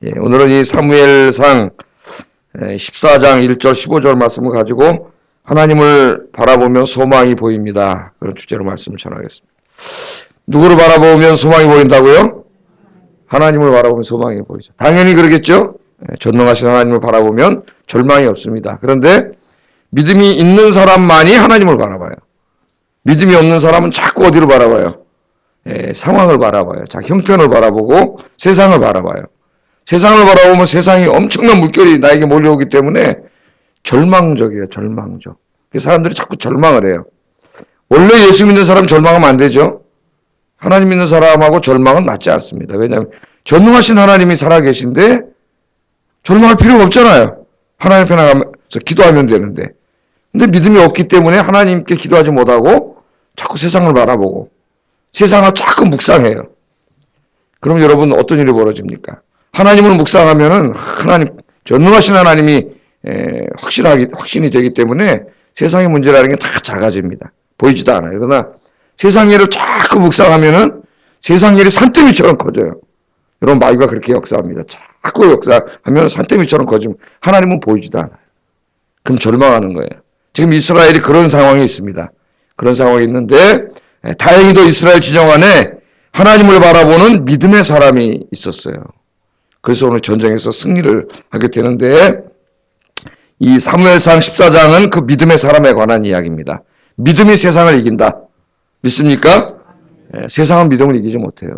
예, 오늘은 이 사무엘상 14장 1절 15절 말씀을 가지고 하나님을 바라보면 소망이 보입니다. 그런 주제로 말씀을 전하겠습니다. 누구를 바라보면 소망이 보인다고요? 하나님을 바라보면 소망이 보이죠. 당연히 그러겠죠? 전능하신 하나님을 바라보면 절망이 없습니다. 그런데 믿음이 있는 사람만이 하나님을 바라봐요. 믿음이 없는 사람은 자꾸 어디를 바라봐요? 상황을 바라봐요. 자기 형편을 바라보고 세상을 바라봐요. 세상을 바라보면 세상이 엄청난 물결이 나에게 몰려오기 때문에 절망적이에요. 절망적. 사람들이 자꾸 절망을 해요. 원래 예수 믿는 사람 절망하면 안 되죠. 하나님 믿는 사람하고 절망은 맞지 않습니다. 왜냐하면 전능하신 하나님이 살아계신데 절망할 필요가 없잖아요. 하나님 편에 가면서 기도하면 되는데. 근데 믿음이 없기 때문에 하나님께 기도하지 못하고 자꾸 세상을 바라보고 세상을 자꾸 묵상해요. 그럼 여러분 어떤 일이 벌어집니까? 하나님을 묵상하면은 하나님, 전능하신 하나님이 확신이 되기 때문에 세상의 문제라는 게 다 작아집니다. 보이지도 않아요. 그러나 세상 일을 자꾸 묵상하면은 세상 일이 산더미처럼 커져요. 여러분 마귀가 그렇게 역사합니다. 자꾸 역사하면 산더미처럼 커지면 하나님은 보이지도 않아요. 그럼 절망하는 거예요. 지금 이스라엘이 그런 상황에 있습니다. 그런 상황에 있는데 다행히도 이스라엘 진영 안에 하나님을 바라보는 믿음의 사람이 있었어요. 그래서 오늘 전쟁에서 승리를 하게 되는데 이 사무엘상 14장은 그 믿음의 사람에 관한 이야기입니다. 믿음이 세상을 이긴다. 믿습니까? 세상은 믿음을 이기지 못해요.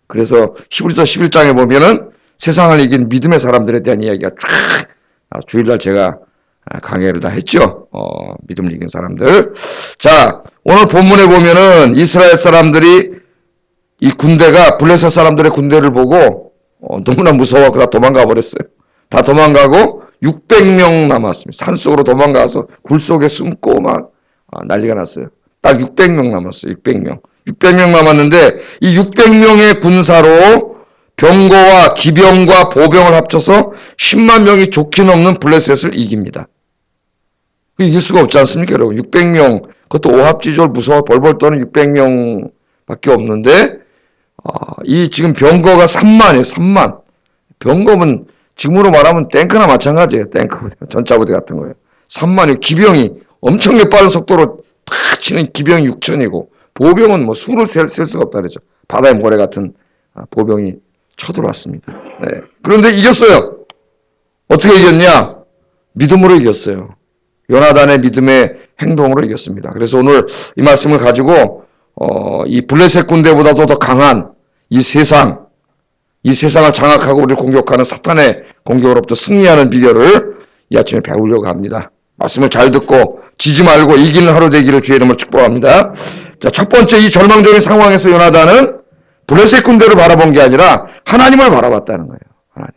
그래서 히브리서 11장에 보면은 세상을 이긴 믿음의 사람들에 대한 이야기가 쫙 주일날 제가 강의를 다 했죠. 믿음을 이긴 사람들. 자, 오늘 본문에 보면은 이스라엘 사람들이 이 군대가 블레셋 사람들의 군대를 보고 너무나 무서워서 다 도망가 버렸어요. 다 도망가고 600명 남았습니다. 산속으로 도망가서 굴 속에 숨고 막 난리가 났어요. 딱 600명 남았어요. 600명. 600명 남았는데 이 600명의 군사로 병거와 기병과 보병을 합쳐서 10만 명이 좋게 넘는 블레셋을 이깁니다. 이길 수가 없지 않습니까, 여러분? 600명, 그것도 오합지졸 무서워 벌벌 떠는 600명밖에 없는데 이 지금 병거가 3만이에요. 3만. 병거면 지금으로 말하면 탱크나 마찬가지예요. 탱크, 전차부대 같은 거예요. 3만이 기병이 엄청나게 빠른 속도로 탁 치는 기병이 6천이고 보병은 뭐 수를 셀 수가 없다 그랬죠. 바다의 모래 같은 보병이 쳐들어왔습니다. 네. 그런데 이겼어요. 어떻게 이겼냐? 믿음으로 이겼어요. 요나단의 믿음의 행동으로 이겼습니다. 그래서 오늘 이 말씀을 가지고 이 블레셋 군대보다도 더 강한 이 세상을 장악하고 우리를 공격하는 사탄의 공격으로부터 승리하는 비결을 이 아침에 배우려고 합니다. 말씀을 잘 듣고 지지 말고 이기는 하루 되기를 주의 이름으로 축복합니다. 자, 첫 번째 이 절망적인 상황에서 요나단은 블레셋 군대를 바라본 게 아니라 하나님을 바라봤다는 거예요. 하나님.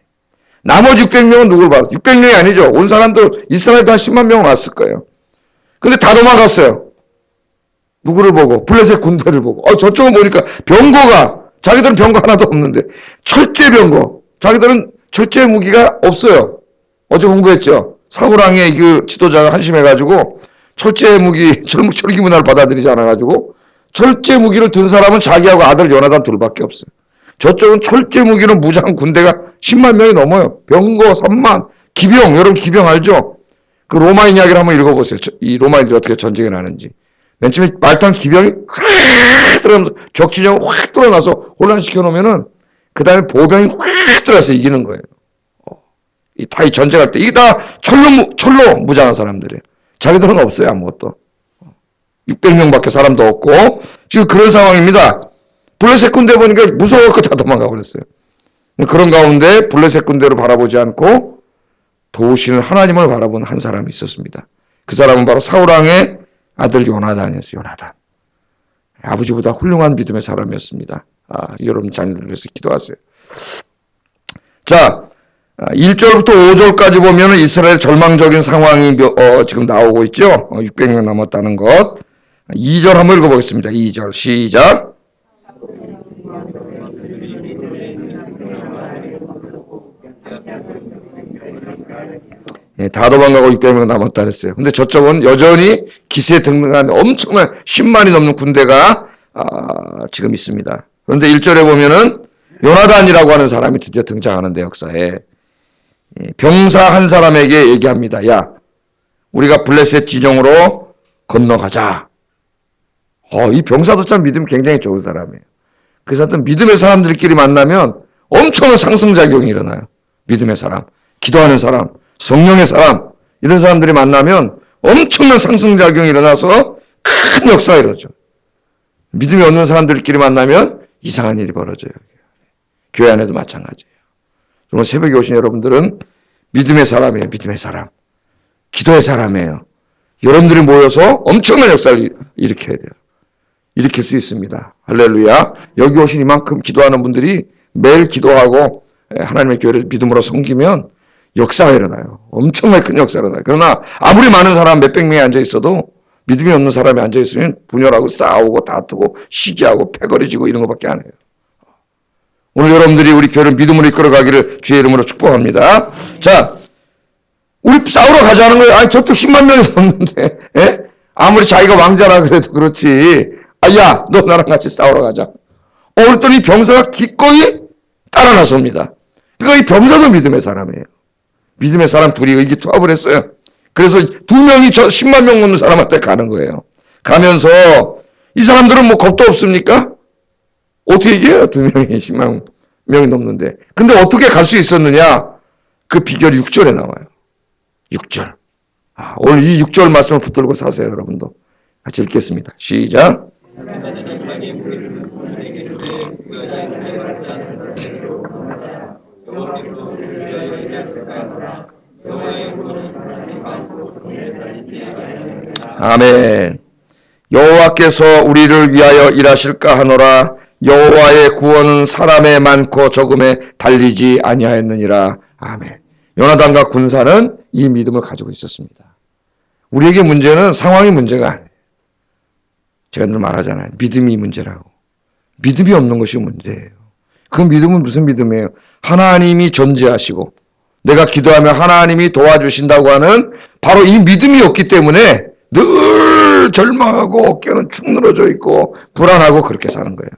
나머지 600명은 누구를 받았어요? 600명이 아니죠. 온 사람들 이스라엘도 한 10만 명 왔을 거예요. 근데 다 도망갔어요. 누구를 보고? 블레셋 군대를 보고. 저쪽은 보니까 병거가, 자기들은 병거 하나도 없는데 철제 병거. 자기들은 철제 무기가 없어요. 어제 공부했죠. 사울왕의 그 지도자가 한심해가지고 철제 무기, 철기 문화를 받아들이지 않아가지고 철제 무기를 든 사람은 자기하고 아들 요나단 둘밖에 없어요. 저쪽은 철제 무기는 무장 군대가 10만 명이 넘어요. 병거 3만, 기병, 여러분 기병 알죠? 그 로마인 이야기를 한번 읽어보세요. 이 로마인들이 어떻게 전쟁을 하는지. 맨 처음에 말단 기병이 확 들어가면서 적진영을 확 뚫어놔서 혼란시켜 놓으면은 그 다음에 보병이 확 들어가서 이기는 거예요. 다 이 전쟁할 때 이게 다 철로 무장한 사람들이에요. 자기들은 없어요. 아무것도. 600명밖에 사람도 없고 지금 그런 상황입니다. 블레셋 군대 보니까 무서워서 다 도망가 버렸어요. 그런 가운데 블레셋 군대를 바라보지 않고 도우시는 하나님을 바라본 한 사람이 있었습니다. 그 사람은 바로 사울왕의 아들 요나단이었어요. 요나단. 아버지보다 훌륭한 믿음의 사람이었습니다. 여러분 자녀들 위해서 기도하세요. 자, 1절부터 5절까지 보면 이스라엘 절망적인 상황이 지금 나오고 있죠. 600명 남았다는 것. 2절 한번 읽어보겠습니다. 2절 시작. 다 도망가고 600명 남았다 그랬어요. 근데 저쪽은 여전히 기세에 등등한 엄청난 10만이 넘는 군대가 지금 있습니다. 그런데 1절에 보면은 요나단이라고 하는 사람이 드디어 등장하는데 역사에 병사 한 사람에게 얘기합니다. 야, 우리가 블레셋 진영으로 건너가자. 이 병사도 참 믿음 굉장히 좋은 사람이에요. 그래서 하여튼 믿음의 사람들끼리 만나면 엄청난 상승작용이 일어나요. 믿음의 사람, 기도하는 사람, 성령의 사람, 이런 사람들이 만나면 엄청난 상승작용이 일어나서 큰 역사가 이루어져. 믿음이 없는 사람들끼리 만나면 이상한 일이 벌어져요. 교회 안에도 마찬가지예요. 여러분, 새벽에 오신 여러분들은 믿음의 사람이에요. 믿음의 사람. 기도의 사람이에요. 여러분들이 모여서 엄청난 역사를 일으켜야 돼요. 일으킬 수 있습니다. 할렐루야. 여기 오신 이만큼 기도하는 분들이 매일 기도하고 하나님의 교회를 믿음으로 섬기면 역사가 일어나요. 엄청나게 큰 역사가 일어나요. 그러나 아무리 많은 사람 몇백 명이 앉아 있어도 믿음이 없는 사람이 앉아 있으면 분열하고 싸우고 다투고 시기하고 패거리지고 이런 것밖에 안 해요. 오늘 여러분들이 우리 교회를 믿음으로 이끌어가기를 주의 이름으로 축복합니다. 자, 우리 싸우러 가자는 거예요. 아니, 저쪽 10만 명이 넘는데, 예? 아무리 자기가 왕자라 그래도 그렇지. 야, 너 나랑 같이 싸우러 가자. 그랬더니 병사가 기꺼이 따라 나섭니다. 그러니까 이 병사도 믿음의 사람이에요. 믿음의 사람 둘이 의기투합을 했어요. 그래서 2명이 저 10만 명 넘는 사람한테 가는 거예요. 가면서 이 사람들은 뭐 겁도 없습니까? 어떻게 이겨요? 2명이 10만 명이 넘는데. 근데 어떻게 갈 수 있었느냐? 그 비결이 6절에 나와요. 6절. 오늘 이 6절 말씀을 붙들고 사세요, 여러분도. 같이 읽겠습니다. 시작. 아멘. 여호와께서 우리를 위하여 일하실까 하노라. 여호와의 구원은 사람의 많고 적음에 달리지 아니하였느니라. 아멘. 요나단과 군사는 이 믿음을 가지고 있었습니다. 우리에게 문제는 상황이 문제가 아니에요. 제가 늘 말하잖아요. 믿음이 문제라고. 믿음이 없는 것이 문제예요. 그 믿음은 무슨 믿음이에요? 하나님이 존재하시고 내가 기도하면 하나님이 도와주신다고 하는 바로 이 믿음이 없기 때문에 늘 절망하고 어깨는 축 늘어져 있고 불안하고 그렇게 사는 거예요.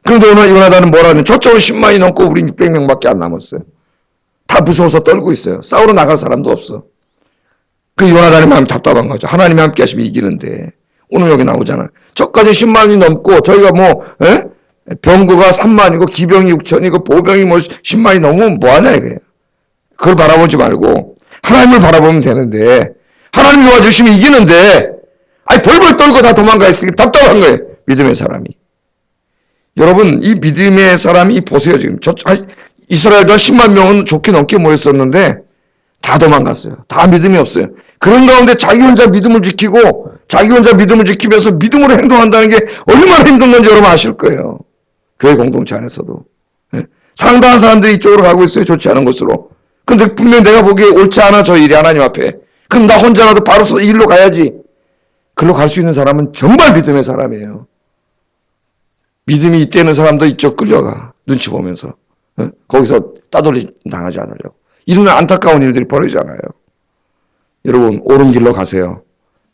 그런데 오늘 요나단은 뭐라 하냐면 저쪽은 10만이 넘고 우린 600명밖에 안 남았어요. 다 무서워서 떨고 있어요. 싸우러 나갈 사람도 없어. 그 요나단의 마음이 답답한 거죠. 하나님이 함께 하시면 이기는데. 오늘 여기 나오잖아요. 저까지 10만이 넘고 저희가 병거가 3만이고 기병이 6천이고 보병이 10만이 넘으면 뭐하냐 이거예요. 그걸 바라보지 말고 하나님을 바라보면 되는데 하나님이 도와주시면 이기는데 벌벌 떨고 다 도망가 있으니 답답한 거예요. 믿음의 사람이. 여러분 이 믿음의 사람이 보세요. 지금 이스라엘도 10만 명은 좋게 넘게 모였었는데 다 도망갔어요. 다 믿음이 없어요. 그런 가운데 자기 혼자 믿음을 지키고 자기 혼자 믿음을 지키면서 믿음으로 행동한다는 게 얼마나 힘든 건지 여러분 아실 거예요. 교회 공동체 안에서도. 상당한 사람들이 이쪽으로 가고 있어요. 좋지 않은 곳으로. 근데 분명히 내가 보기에 옳지 않아 저 일이 하나님 앞에. 그럼 나 혼자라도 바로 이 일로 가야지. 그걸로 갈 수 있는 사람은 정말 믿음의 사람이에요. 믿음이 있다는 사람도 이쪽 끌려가. 눈치 보면서. 거기서 따돌리 당하지 않으려고. 이런 안타까운 일들이 벌어지잖아요. 여러분 옳은 길로 가세요.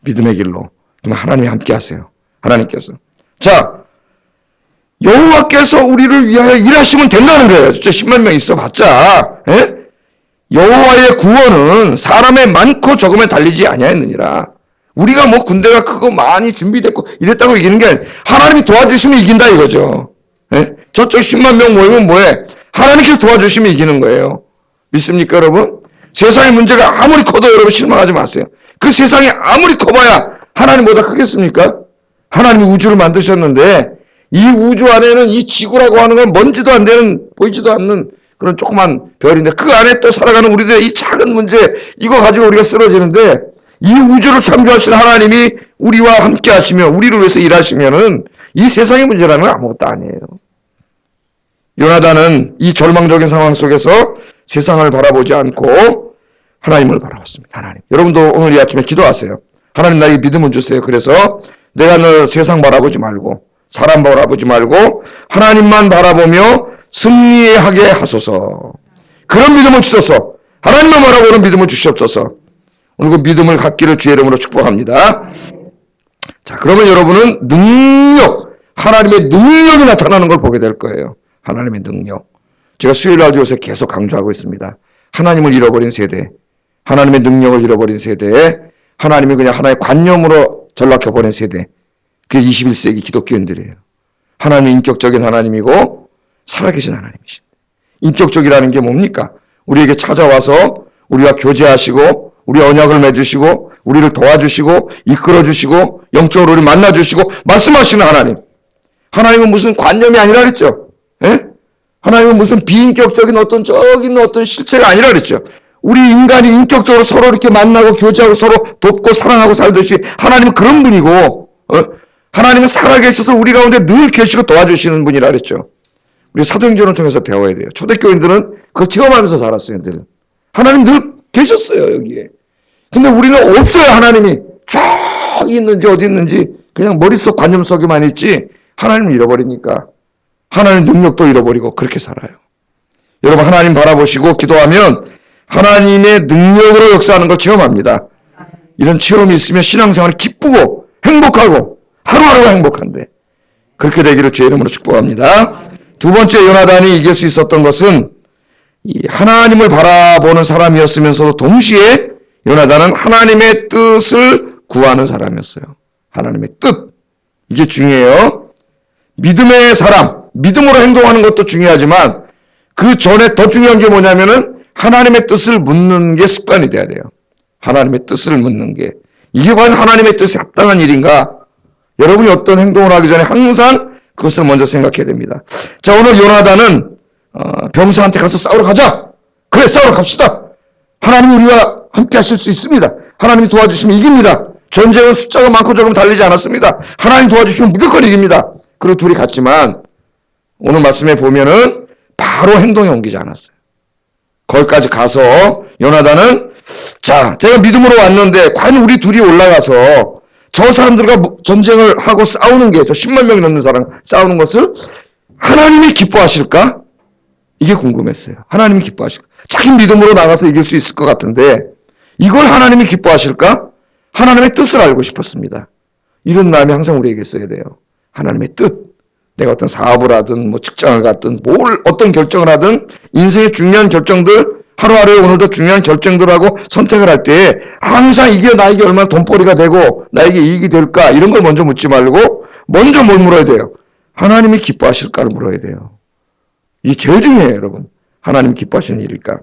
믿음의 길로. 그러면 하나님이 함께 하세요. 하나님께서. 자, 여호와께서 우리를 위하여 일하시면 된다는 거예요. 진짜 10만 명 있어봤자. 여호와의 구원은 사람의 많고 적음에 달리지 아니하였느니라. 우리가 군대가 크고 많이 준비됐고 이랬다고 이기는 게 아니라 하나님이 도와주시면 이긴다 이거죠. 저쪽 10만 명 모이면 뭐해? 하나님께서 도와주시면 이기는 거예요. 믿습니까 여러분? 세상의 문제가 아무리 커도 여러분 실망하지 마세요. 그 세상이 아무리 커봐야 하나님보다 크겠습니까? 하나님이 우주를 만드셨는데 이 우주 안에는 이 지구라고 하는 건 먼지도 안 되는 보이지도 않는 그런 조그만 별인데 그 안에 또 살아가는 우리들의 이 작은 문제 이거 가지고 우리가 쓰러지는데 이 우주를 창조하신 하나님이 우리와 함께 하시며 우리를 위해서 일하시면은 이 세상의 문제라는 건 아무것도 아니에요. 요나단은 이 절망적인 상황 속에서 세상을 바라보지 않고 하나님을 바라봤습니다. 하나님. 여러분도 오늘 이 아침에 기도하세요. 하나님 나에게 믿음을 주세요. 그래서 내가 늘 세상 바라보지 말고 사람 바라보지 말고 하나님만 바라보며 승리하게 하소서. 그런 믿음을 주셔서 하나님만 바라보는 믿음을 주시옵소서. 오늘 그 믿음을 갖기를 주의 이름으로 축복합니다. 자, 그러면 여러분은 하나님의 능력이 나타나는 걸 보게 될 거예요. 하나님의 능력. 제가 수요일 날도 요새 계속 강조하고 있습니다. 하나님을 잃어버린 세대, 하나님의 능력을 잃어버린 세대에 하나님이 그냥 하나의 관념으로 전락해버린 세대. 그게 21세기 기독교인들이에요. 하나님은 인격적인 하나님이고 살아계신 하나님이신. 인격적이라는 게 뭡니까? 우리에게 찾아와서 우리와 교제하시고 우리 언약을 맺으시고 우리를 도와주시고 이끌어주시고 영적으로 우리를 만나주시고 말씀하시는 하나님. 하나님은 무슨 관념이 아니라 그랬죠. 예? 하나님은 무슨 비인격적인 어떤 실체가 아니라 그랬죠. 우리 인간이 인격적으로 서로 이렇게 만나고 교제하고 서로 돕고 사랑하고 살듯이 하나님은 그런 분이고, 하나님은 살아계셔서 우리 가운데 늘 계시고 도와주시는 분이라 그랬죠. 우리 사도행전을 통해서 배워야 돼요. 초대교인들은 그걸 체험하면서 살았어요. 하나님 늘 계셨어요, 여기에. 근데 우리는 없어요, 하나님이. 저기 있는지 어디 있는지 그냥 머릿속 관념 속에만 있지 하나님을 잃어버리니까 하나님 능력도 잃어버리고 그렇게 살아요. 여러분 하나님 바라보시고 기도하면 하나님의 능력으로 역사하는 걸 체험합니다. 이런 체험이 있으면 신앙생활이 기쁘고 행복하고 하루하루가 행복한데 그렇게 되기를 주의 이름으로 축복합니다. 두 번째 요나단이 이길 수 있었던 것은 이 하나님을 바라보는 사람이었으면서도 동시에 요나단은 하나님의 뜻을 구하는 사람이었어요. 하나님의 뜻. 이게 중요해요. 믿음의 사람, 믿음으로 행동하는 것도 중요하지만 그 전에 더 중요한 게 뭐냐면은 하나님의 뜻을 묻는 게 습관이 돼야 돼요. 하나님의 뜻을 묻는 게. 이게 과연 하나님의 뜻에 합당한 일인가? 여러분이 어떤 행동을 하기 전에 항상 그것을 먼저 생각해야 됩니다. 자, 오늘 요나단은 병사한테 가서 싸우러 가자. 그래, 싸우러 갑시다. 하나님 우리와 함께 하실 수 있습니다. 하나님이 도와주시면 이깁니다. 전쟁은 숫자가 많고 적으면 달리지 않았습니다. 하나님 도와주시면 무조건 이깁니다. 그리고 둘이 갔지만 오늘 말씀에 보면은 바로 행동에 옮기지 않았어요. 거기까지 가서 요나단은 자, 제가 믿음으로 왔는데 과연 우리 둘이 올라가서 저 사람들과 전쟁을 하고 싸우는 게 10만 명이 넘는 사람 싸우는 것을 하나님이 기뻐하실까? 이게 궁금했어요. 하나님이 기뻐하실까? 자기 믿음으로 나가서 이길 수 있을 것 같은데 이걸 하나님이 기뻐하실까? 하나님의 뜻을 알고 싶었습니다. 이런 마음이 항상 우리에게 있어야 돼요. 하나님의 뜻. 내가 어떤 사업을 하든 뭐 직장을 갔든 어떤 결정을 하든 인생의 중요한 결정들 하루하루에 오늘도 중요한 결정들을 하고 선택을 할 때 항상 이게 나에게 얼마나 돈벌이가 되고 나에게 이익이 될까 이런 걸 먼저 묻지 말고 먼저 뭘 물어야 돼요? 하나님이 기뻐하실까를 물어야 돼요. 이게 제일 중요해요, 여러분. 하나님이 기뻐하시는 일일까?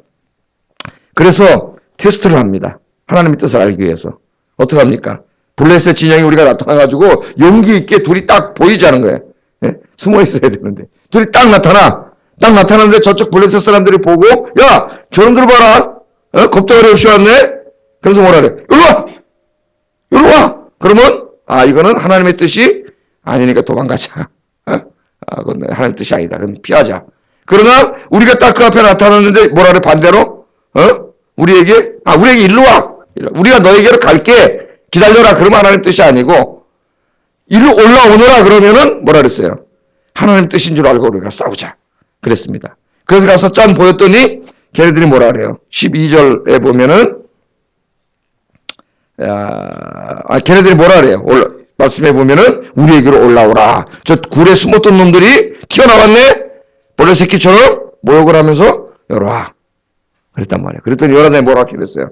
그래서 테스트를 합니다. 하나님의 뜻을 알기 위해서. 어떻게 합니까? 블레셋 진영이 우리가 나타나가지고 용기 있게 둘이 딱 보이지 않은 거예요. 예? 숨어 있어야 되는데. 둘이 딱 나타나는데 저쪽 블레셋 사람들이 보고, 야, 저놈들 봐라. 겁덩어리 없이 왔네? 그래서 뭐라 그래? 이리 와! 그러면, 이거는 하나님의 뜻이 아니니까 도망가자. 그건 하나님의 뜻이 아니다. 그럼 피하자. 그러나, 우리가 딱 그 앞에 나타났는데, 뭐라 그래? 반대로? 우리에게 일로 와! 우리가 너에게로 갈게! 기다려라! 그러면 하나님의 뜻이 아니고, 일로 올라오너라! 그러면은, 뭐라 그랬어요? 하나님의 뜻인 줄 알고 우리가 싸우자. 그랬습니다. 그래서 가서 짠 보였더니 걔네들이 뭐라 그래요? 12절에 보면은 걔네들이 뭐라 그래요? 말씀해 보면은 우리에게로 올라오라. 저 굴에 숨었던 놈들이 튀어나왔네? 벌레 새끼처럼 모욕을 하면서 열어와. 그랬단 말이에요. 그랬더니 요나단이 뭐라 그랬어요?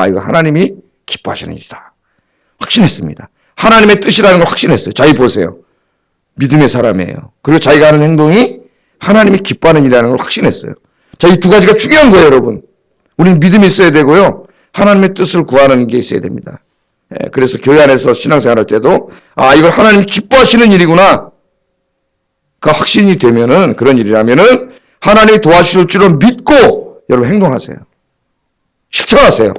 이거 하나님이 기뻐하시는 일이다. 확신했습니다. 하나님의 뜻이라는 걸 확신했어요. 자기 보세요. 믿음의 사람이에요. 그리고 자기가 하는 행동이 하나님이 기뻐하는 일이라는 걸 확신했어요. 자, 이 두 가지가 중요한 거예요, 여러분. 우리는 믿음이 있어야 되고요. 하나님의 뜻을 구하는 게 있어야 됩니다. 그래서 교회 안에서 신앙생활 할 때도 이걸 하나님이 기뻐하시는 일이구나. 그 확신이 되면은 그런 일이라면은 하나님이 도와주실 줄을 믿고 여러분 행동하세요. 실천하세요.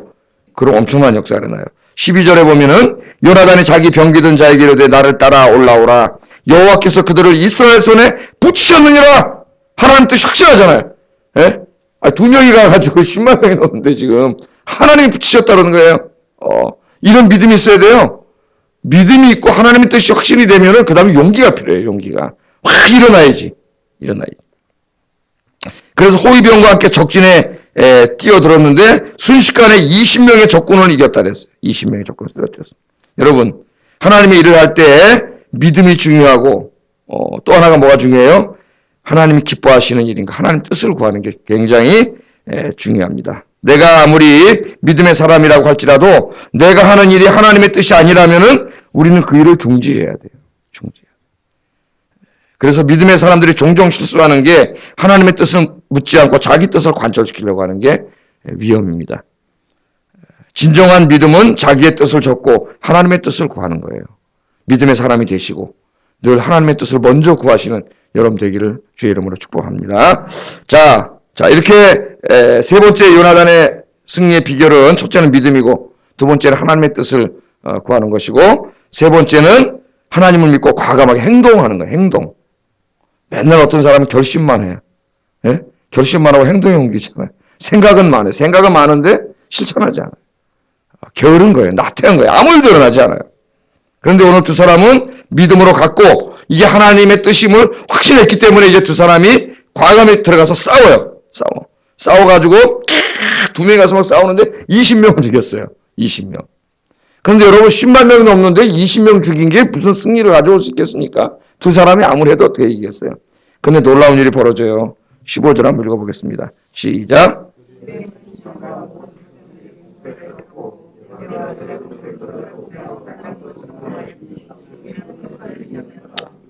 그럼 엄청난 역사가 일어나요. 12절에 보면은 요나단이 자기 병기든 자에게 이르되 나를 따라 올라오라. 여호와께서 그들을 이스라엘 손에 붙이셨느니라. 하나님 뜻이 확실하잖아요. 예? 2명이 가가지고 10만 명이 넘는데 지금 하나님이 붙이셨다는 거예요. 이런 믿음이 있어야 돼요. 믿음이 있고 하나님의 뜻이 확신이 되면은 그 다음에 용기가 필요해요. 용기가 확 일어나야지. 그래서 호위병과 함께 적진에 뛰어들었는데 순식간에 20명의 적군을 이겼다 그랬어요. 20명의 적군을 쓰러뜨렸습니다. 여러분, 하나님의 일을 할 때 믿음이 중요하고 또 하나가 뭐가 중요해요? 하나님이 기뻐하시는 일인가, 하나님 뜻을 구하는 게 굉장히 중요합니다. 내가 아무리 믿음의 사람이라고 할지라도 내가 하는 일이 하나님의 뜻이 아니라면은 우리는 그 일을 중지해야 돼요. 중지. 그래서 믿음의 사람들이 종종 실수하는 게 하나님의 뜻을 묻지 않고 자기 뜻을 관철시키려고 하는 게 위험입니다. 진정한 믿음은 자기의 뜻을 접고 하나님의 뜻을 구하는 거예요. 믿음의 사람이 되시고 늘 하나님의 뜻을 먼저 구하시는 여러분 되기를 주의 이름으로 축복합니다. 자, 이렇게 세 번째 요나단의 승리의 비결은 첫째는 믿음이고 두 번째는 하나님의 뜻을 구하는 것이고 세 번째는 하나님을 믿고 과감하게 행동하는 거예요. 행동. 맨날 어떤 사람은 결심만 해요. 예? 결심만 하고 행동에 옮기잖아요. 생각은 많아요. 생각은 많은데 실천하지 않아요. 게으른 거예요. 나태한 거예요. 아무 일도 일어나지 않아요. 그런데 오늘 두 사람은 믿음으로 갔고 이게 하나님의 뜻임을 확신했기 때문에 이제 두 사람이 과감히 들어가서 싸워요. 싸워가지고 두 명이 가서 막 싸우는데 20명을 죽였어요. 20명. 그런데 여러분 10만 명이 넘는데 20명 죽인 게 무슨 승리를 가져올 수 있겠습니까? 두 사람이 아무리 해도 어떻게 이기겠어요? 근데 놀라운 일이 벌어져요. 15절 한번 읽어보겠습니다. 시작.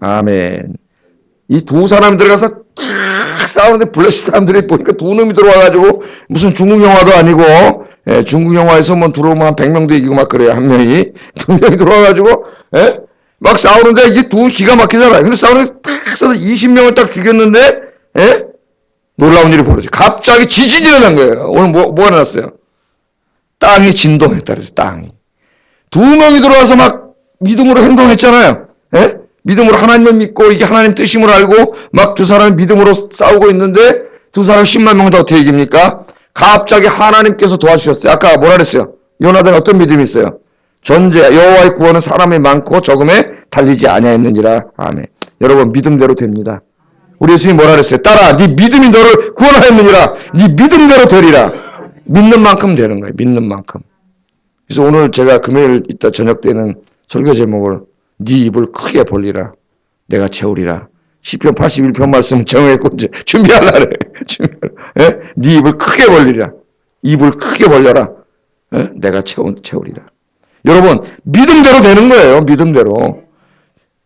아멘. 이 두 사람이 들어가서 탁 싸우는데 블레셋 사람들이 보니까 두 놈이 들어와가지고 무슨 중국 영화도 아니고 중국 영화에서 뭐 들어오면 한 100명도 이기고 막 그래요. 한 명이. 두 명이 들어와가지고 막 싸우는데 이게 두 기가 막히잖아요. 근데 싸우는데 탁 써서 20명을 딱 죽였는데 놀라운 일이 벌어져요. 갑자기 지진이 일어난 거예요. 오늘 뭐가 일어났어요? 땅이 진동했다 그래서 땅이. 두 명이 들어와서 막 믿음으로 행동했잖아요. 믿음으로 하나님을 믿고 이게 하나님 뜻임을 알고 막 두 사람이 믿음으로 싸우고 있는데 두 사람 10만 명 다 어떻게 이깁니까? 갑자기 하나님께서 도와주셨어요. 아까 뭐라 그랬어요? 요나단에 어떤 믿음이 있어요? 전제 여호와의 구원은 사람이 많고 적음에 달리지 아니하였느니라. 아멘. 여러분 믿음대로 됩니다. 우리 예수님이 뭐라 그랬어요? 딸아 네 믿음이 너를 구원하였느니라. 네 믿음대로 되리라. 믿는 만큼 되는 거예요. 믿는 만큼. 그래서 오늘 제가 금요일 이따 저녁 때는 설교 제목을 네 입을 크게 벌리라. 내가 채우리라. 시편 81편 말씀 정했고 이제 준비하려래. 네 입을 크게 벌리라. 입을 크게 벌려라. 내가 채우리라. 여러분 믿음대로 되는 거예요. 믿음대로.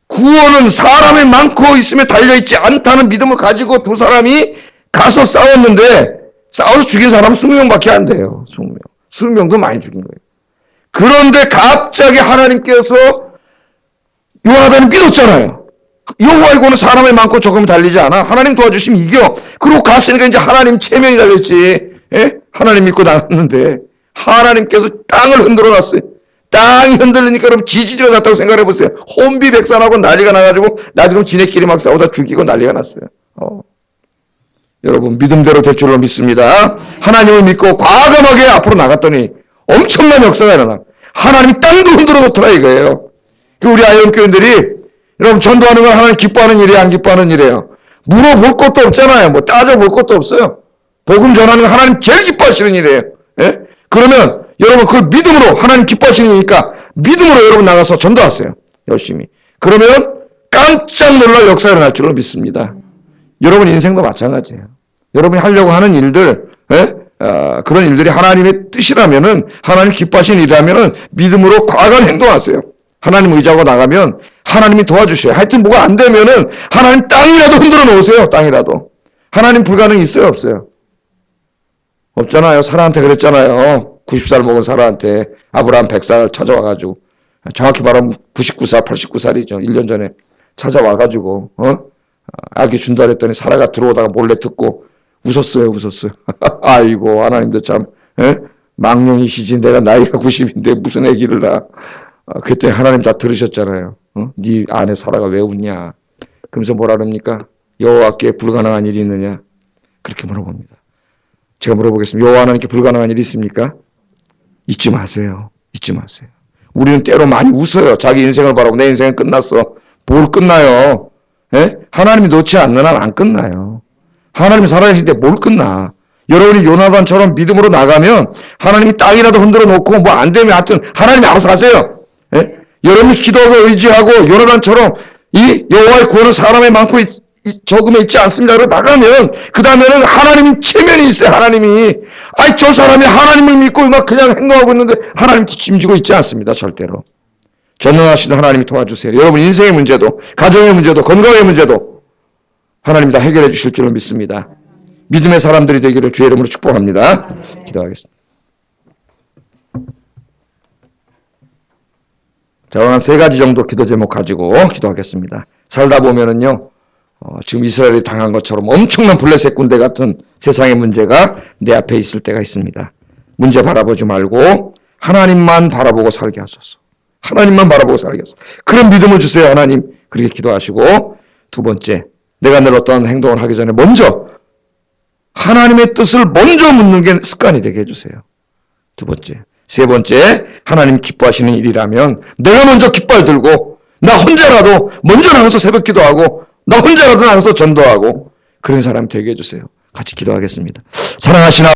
구원은 사람이 많고 있음에 달려있지 않다는 믿음을 가지고 두 사람이 가서 싸웠는데 싸워서 죽인 사람은 20명밖에 안 돼요. 20명. 20명도 많이 죽인 거예요. 그런데 갑자기 하나님께서 요나단이 믿었잖아요. 여호와의 구원은 사람이 많고 적음이 달리지 않아. 하나님 도와주시면 이겨. 그러고 갔으니까 이제 하나님 체면이 달렸지. 하나님 믿고 나갔는데 하나님께서 땅을 흔들어 놨어요. 땅이 흔들리니까 여러분 지진이 일어났다고 생각해 보세요. 혼비백산하고 난리가 나가지고 나중에 지네끼리 막 싸우다 죽이고 난리가 났어요. 여러분 믿음대로 될 줄로 믿습니다. 하나님을 믿고 과감하게 앞으로 나갔더니 엄청난 역사가 일어나. 하나님이 땅도 흔들어 놓더라 이거예요. 우리 아이언교인들이 여러분 전도하는 건 하나님 기뻐하는 일이에요, 안 기뻐하는 일이에요? 물어볼 것도 없잖아요. 뭐 따져볼 것도 없어요. 복음 전하는 건 하나님 제일 기뻐하시는 일이에요. 그러면 여러분 그걸 믿음으로 하나님 기뻐하시는 일이니까 믿음으로 여러분 나가서 전도하세요. 열심히. 그러면 깜짝 놀랄 역사가 일어날 줄로 믿습니다. 여러분 인생도 마찬가지예요. 여러분이 하려고 하는 일들, 그런 일들이 하나님의 뜻이라면은, 하나님 기뻐하시는 일이라면은 믿음으로 과감히 행동하세요. 하나님 의지하고 나가면 하나님이 도와주셔요. 하여튼 뭐가 안 되면은 하나님 땅이라도 흔들어 놓으세요. 땅이라도. 하나님 불가능이 있어요, 없어요? 없잖아요. 사라한테 그랬잖아요. 90살 먹은 사라한테 아브라함 100살 찾아와가지고, 정확히 말하면 99살, 89살이죠. 1년 전에 찾아와가지고, 아기 준다 그랬더니 사라가 들어오다가 몰래 듣고 웃었어요. 아이고, 하나님도 참, 망령이시지. 내가 나이가 90인데 무슨 아기를 낳아. 그때 하나님 다 들으셨잖아요. 네 아내 사라가 왜 웃냐. 그러면서 뭐라 그럽니까? 여호와께 불가능한 일이 있느냐. 그렇게 물어봅니다. 제가 물어보겠습니다. 여호와 하나님께 불가능한 일이 있습니까? 잊지 마세요. 우리는 때로 많이 웃어요. 자기 인생을 바라고 내 인생은 끝났어. 뭘 끝나요? 하나님이 놓지 않는 한 안 끝나요. 하나님이 살아계신데 뭘 끝나. 여러분이 요나단처럼 믿음으로 나가면 하나님이 땅이라도 흔들어 놓고 뭐 안 되면 하여튼 하나님이 알아서 하세요. 여러분이 기도하고 의지하고 요나단처럼 이 여호와의 구원은 사람의 많고 저금에 있지 않습니다. 그러고 나가면 그 다음에는 하나님 체면이 있어요. 하나님이 저 사람이 하나님을 믿고 막 그냥 행동하고 있는데 하나님 책임지고 있지 않습니다. 절대로. 전능하신 하나님이 도와주세요. 여러분 인생의 문제도 가정의 문제도 건강의 문제도 하나님이 다 해결해 주실 줄을 믿습니다. 믿음의 사람들이 되기를 주의 이름으로 축복합니다. 기도하겠습니다. 자, 한 3가지 정도 기도 제목 가지고 기도하겠습니다. 살다 보면은요, 지금 이스라엘이 당한 것처럼 엄청난 블레셋 군대 같은 세상의 문제가 내 앞에 있을 때가 있습니다. 문제 바라보지 말고 하나님만 바라보고 살게 하소서. 하나님만 바라보고 살게 하소서. 그런 믿음을 주세요, 하나님. 그렇게 기도하시고, 2번째, 내가 늘 어떤 행동을 하기 전에 먼저 하나님의 뜻을 먼저 묻는 게 습관이 되게 해주세요. 2번째. 3번째, 하나님 기뻐하시는 일이라면 내가 먼저 깃발 들고 나 혼자라도 먼저 나가서 새벽 기도하고 나 혼자라도 나가서 전도하고 그런 사람 되게 해주세요. 같이 기도하겠습니다. 사랑하시는